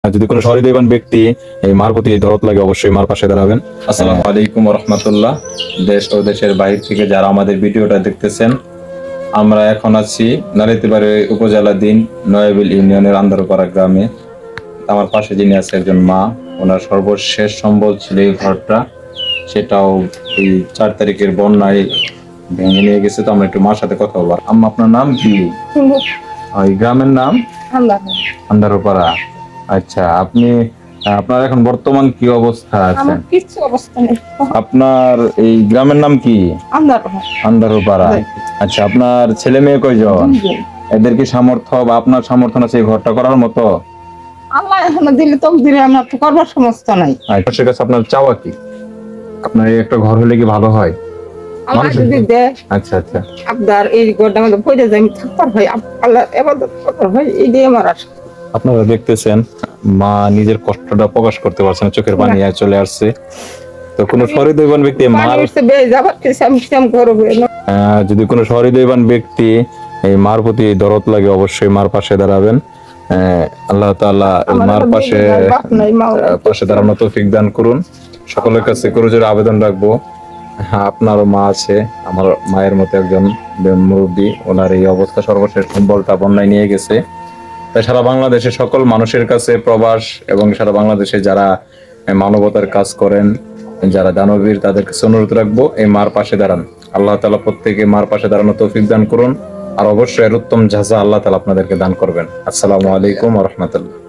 যদি কোনো সহৃদয়বান ব্যক্তি এই মার প্রতি দরদ লাগে অবশ্যই মার পাশে দাঁড়াবেন। আসসালামু আলাইকুম ওয়া রাহমাতুল্লাহ। দেশ ও দেশের বাইরে থেকে যারা আমাদের ভিডিওটা দেখতেছেন, আমরা এখন আছি নালিতাবাড়ী উপজেলাধীন নয়াবিল ইউনিয়নের আন্দারপাড়া গ্রামে। আমার পাশে যিনি আছে একজন মা, ওনার সর্বশেষ সম্বল ছিল এই ঘরটা, সেটাও এই 4 তারিখের বন্যায় ভেঙে নিয়ে গেছে। তো আমরা একটু মার সাথে কথা বলবো। আম্মা, আপনার নাম কি? ওই গ্রামের নাম আন্দারপাড়া। আচ্ছা, আপনার এখন বর্তমান কি অবস্থা আছে? আমার কিছু অবস্থা নেই। আপনার এই গ্রামের নাম কি? আন্দারপাড়া। আচ্ছা, আপনার ছেলে মেয়ে কয়জন? এদের কি সামর্থ্য বা আপনার সামর্থ্য আছে এই ঘরটা করার মতো? আল্লাহ এখন দিলে তো দিলে, আমরা তো করবার সমস্যা নাই। আচ্ছা, কাছে আপনার চাওয়া কি? আপনার এই একটা ঘর হলে কি ভালো হয়? আল্লাহ যদি দেয়। আচ্ছা আচ্ছা, আপনার এই ঘরটা মধ্যে পড়ে যায়, আমি থাকতে হয়, আল্লাহ ইবাদত করতে হয়, এই দিয়ে আমার আশা। আপনারা দেখতেছেন মা নিজের কষ্টটা প্রকাশ করতে পারছে না, চোখের পানি চলে আসছে। তো কোনো সহৃদয়বান ব্যক্তি যদি কোনো সহৃদয়বান ব্যক্তি এই মার প্রতি দরদ লাগে অবশ্যই মার পাশে দাঁড়াবেন। আল্লাহ তাআলা মার পাশে দাঁড়ানোর তৌফিক দান করুন। সকলের কাছে করজোড়ে আবেদন রাখবো, আপনারও মা আছে, আমার মায়ের মতো একজন মুরব্বী, ওনার এই অবস্থা সর্বশেষ সম্বলটা বন্যায় নিয়ে গেছে। তাই সারা বাংলাদেশের সকল মানুষের কাছে, প্রবাস এবং সারা বাংলাদেশে যারা মানবতার কাজ করেন, যারা দানবীর, তাদের কাছে অনুরোধ রাখবো এই মার পাশে দাঁড়ান। আল্লাহ তাআলা প্রত্যেকে মার পাশে দাঁড়ানো তৌফিক দান করুন, আর অবশ্যই এর উত্তম জাযা আল্লাহ তাআলা আপনাদেরকে দান করবেন। আসসালামু আলাইকুম ওয়া রাহমাতুল্লাহ।